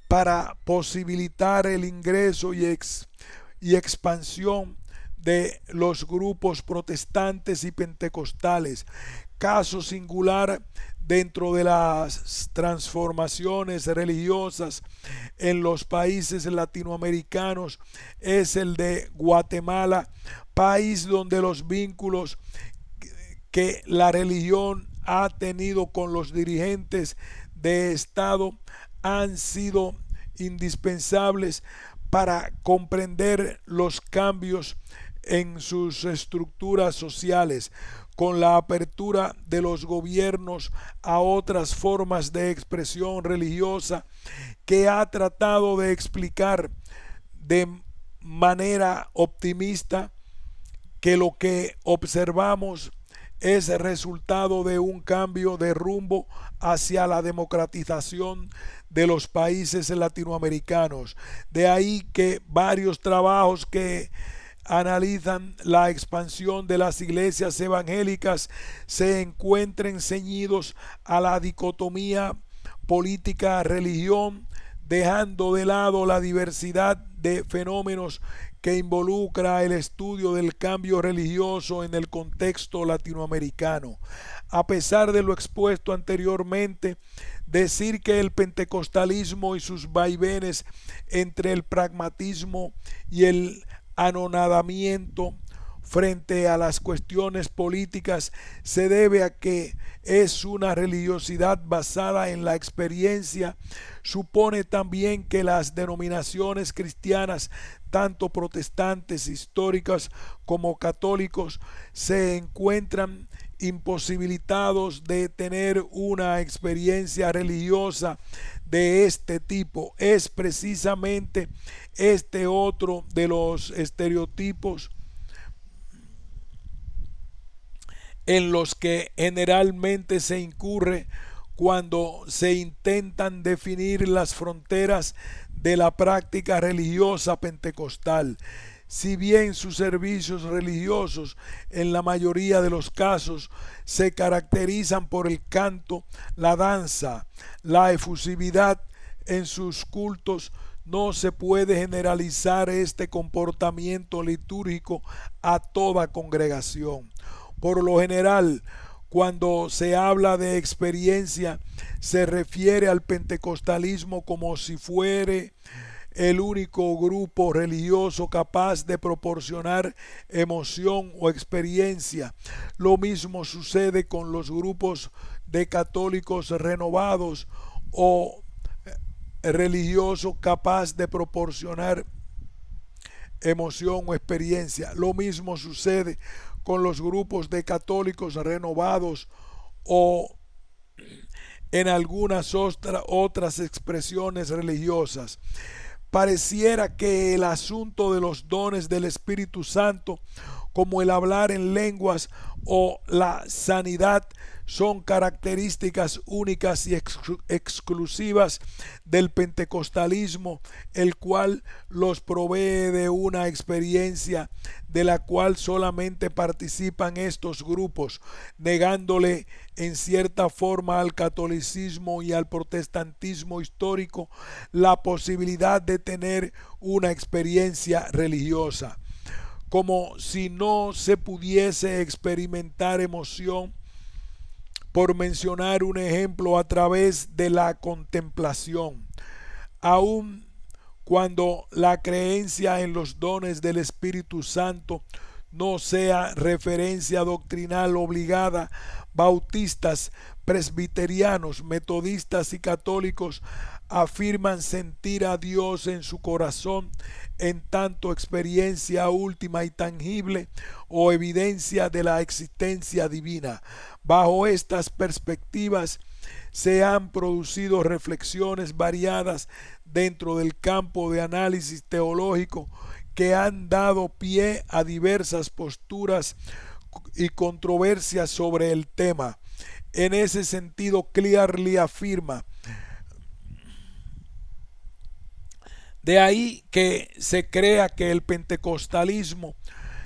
para posibilitar el ingreso y expansión de los grupos protestantes y pentecostales. Caso singular dentro de las transformaciones religiosas en los países latinoamericanos es el de Guatemala, país donde los vínculos que la religión ha tenido con los dirigentes de Estado han sido indispensables para comprender los cambios en sus estructuras sociales, con la apertura de los gobiernos a otras formas de expresión religiosa que ha tratado de explicar de manera optimista que lo que observamos es el resultado de un cambio de rumbo hacia la democratización de los países latinoamericanos. De ahí que varios trabajos que analizan la expansión de las iglesias evangélicas se encuentren ceñidos a la dicotomía política-religión, dejando de lado la diversidad de fenómenos que involucra el estudio del cambio religioso en el contexto latinoamericano. A pesar de lo expuesto anteriormente, decir que el pentecostalismo y sus vaivenes entre el pragmatismo y el anonadamiento frente a las cuestiones políticas se debe a que es una religiosidad basada en la experiencia, supone también que las denominaciones cristianas, tanto protestantes históricas como católicos, se encuentran imposibilitados de tener una experiencia religiosa de este tipo. Es precisamente este otro de los estereotipos en los que generalmente se incurre cuando se intentan definir las fronteras de la práctica religiosa pentecostal. Si bien sus servicios religiosos en la mayoría de los casos se caracterizan por el canto, la danza, la efusividad en sus cultos, no se puede generalizar este comportamiento litúrgico a toda congregación. Por lo general, cuando se habla de experiencia, se refiere al pentecostalismo como si fuere el único grupo religioso capaz de proporcionar emoción o experiencia. Lo mismo sucede con los grupos de católicos renovados o religiosos capaz de proporcionar emoción o experiencia. Lo mismo sucede con los grupos de católicos renovados o en algunas otras expresiones religiosas. Pareciera que el asunto de los dones del Espíritu Santo, como el hablar en lenguas o la sanidad, son características únicas y exclusivas del pentecostalismo, el cual los provee de una experiencia de la cual solamente participan estos grupos, negándole en cierta forma al catolicismo y al protestantismo histórico la posibilidad de tener una experiencia religiosa. Como si no se pudiese experimentar emoción, por mencionar un ejemplo, a través de la contemplación. Aun cuando la creencia en los dones del Espíritu Santo no sea referencia doctrinal obligada, bautistas, presbiterianos, metodistas y católicos afirman sentir a Dios en su corazón en tanto experiencia última y tangible o evidencia de la existencia divina. Bajo estas perspectivas se han producido reflexiones variadas dentro del campo de análisis teológico que han dado pie a diversas posturas y controversias sobre el tema. En ese sentido, Clearly afirma: de ahí que se crea que el pentecostalismo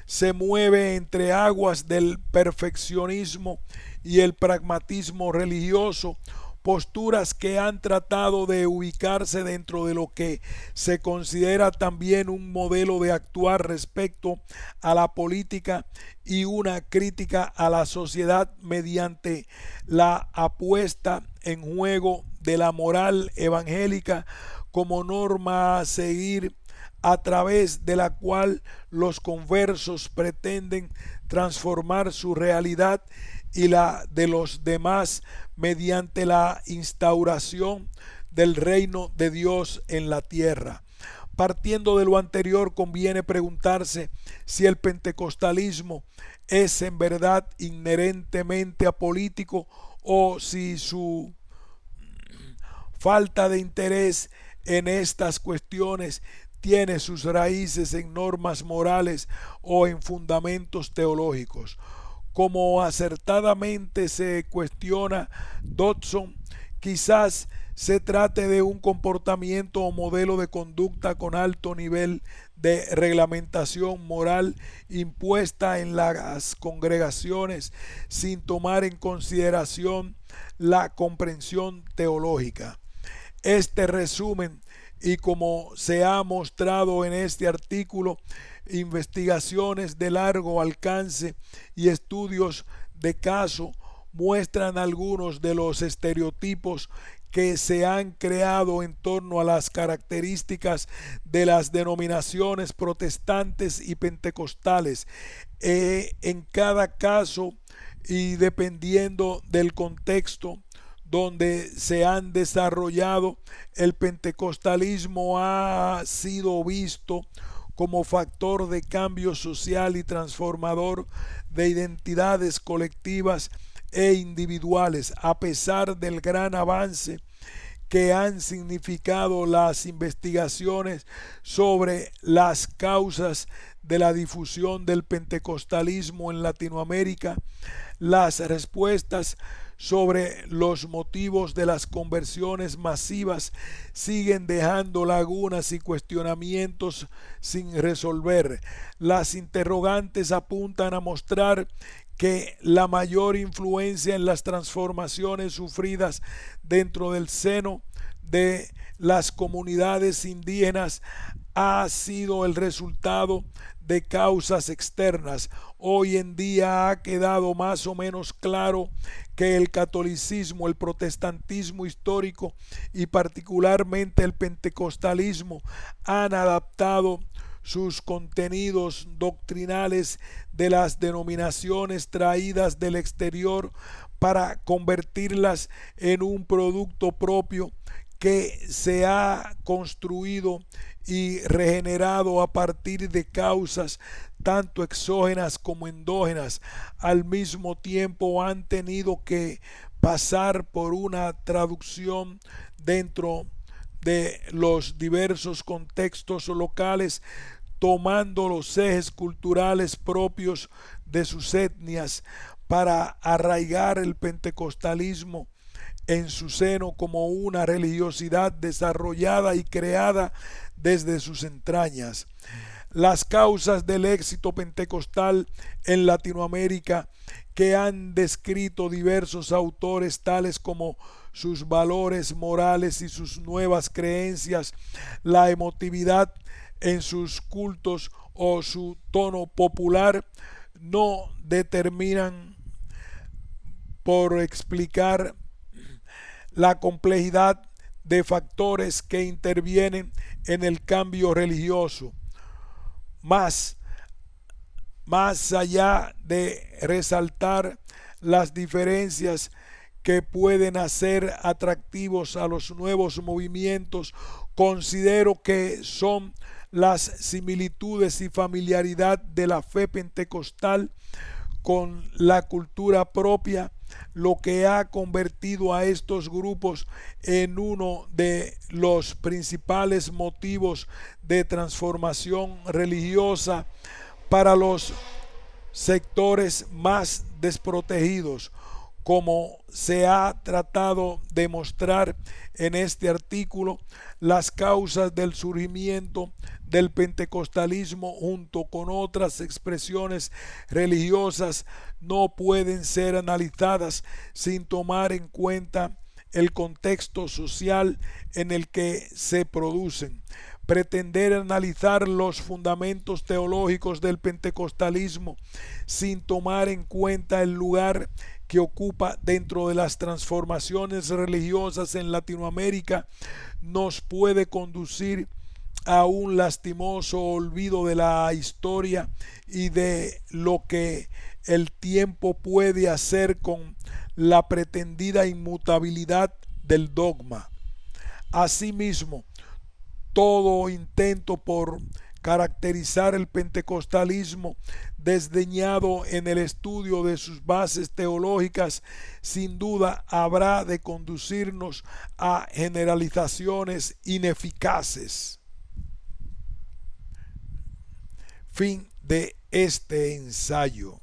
se mueve entre aguas del perfeccionismo y el pragmatismo religioso, posturas que han tratado de ubicarse dentro de lo que se considera también un modelo de actuar respecto a la política y una crítica a la sociedad mediante la apuesta en juego de la moral evangélica como norma a seguir, a través de la cual los conversos pretenden transformar su realidad y la de los demás mediante la instauración del reino de Dios en la tierra. Partiendo de lo anterior, conviene preguntarse si el pentecostalismo es en verdad inherentemente apolítico o si su falta de interés en estas cuestiones tiene sus raíces en normas morales o en fundamentos teológicos. Como acertadamente se cuestiona Dodson, quizás se trate de un comportamiento o modelo de conducta con alto nivel de reglamentación moral impuesta en las congregaciones sin tomar en consideración la comprensión teológica. Este resumen, y como se ha mostrado en este artículo, investigaciones de largo alcance y estudios de caso muestran algunos de los estereotipos que se han creado en torno a las características de las denominaciones protestantes y pentecostales. En cada caso y dependiendo del contexto donde se han desarrollado, el pentecostalismo ha sido visto como factor de cambio social y transformador de identidades colectivas e individuales, a pesar del gran avance que han significado las investigaciones sobre las causas de la difusión del pentecostalismo en Latinoamérica. Las respuestas sobre los motivos de las conversiones masivas siguen dejando lagunas y cuestionamientos sin resolver. Las interrogantes apuntan a mostrar que la mayor influencia en las transformaciones sufridas dentro del seno de las comunidades indígenas ha sido el resultado de causas externas. Hoy en día ha quedado más o menos claro que el catolicismo, el protestantismo histórico y particularmente el pentecostalismo han adaptado sus contenidos doctrinales de las denominaciones traídas del exterior para convertirlas en un producto propio que se ha construido y regenerado a partir de causas tanto exógenas como endógenas. Al mismo tiempo han tenido que pasar por una traducción dentro de los diversos contextos locales, tomando los ejes culturales propios de sus etnias para arraigar el pentecostalismo en su seno como una religiosidad desarrollada y creada desde sus entrañas. Las causas del éxito pentecostal en Latinoamérica que han descrito diversos autores, tales como sus valores morales y sus nuevas creencias, la emotividad en sus cultos o su tono popular, no determinan por explicar la complejidad de factores que intervienen en el cambio religioso. Más allá de resaltar las diferencias que pueden hacer atractivos a los nuevos movimientos, considero que son las similitudes y familiaridad de la fe pentecostal con la cultura propia, lo que ha convertido a estos grupos en uno de los principales motivos de transformación religiosa para los sectores más desprotegidos, como se ha tratado de mostrar en este artículo. Las causas del surgimiento del pentecostalismo junto con otras expresiones religiosas no pueden ser analizadas sin tomar en cuenta el contexto social en el que se producen. Pretender analizar los fundamentos teológicos del pentecostalismo sin tomar en cuenta el lugar que ocupa dentro de las transformaciones religiosas en Latinoamérica nos puede conducir a un lastimoso olvido de la historia y de lo que el tiempo puede hacer con la pretendida inmutabilidad del dogma. Asimismo, todo intento por caracterizar el pentecostalismo desdeñado en el estudio de sus bases teológicas sin duda habrá de conducirnos a generalizaciones ineficaces. Fin de este ensayo.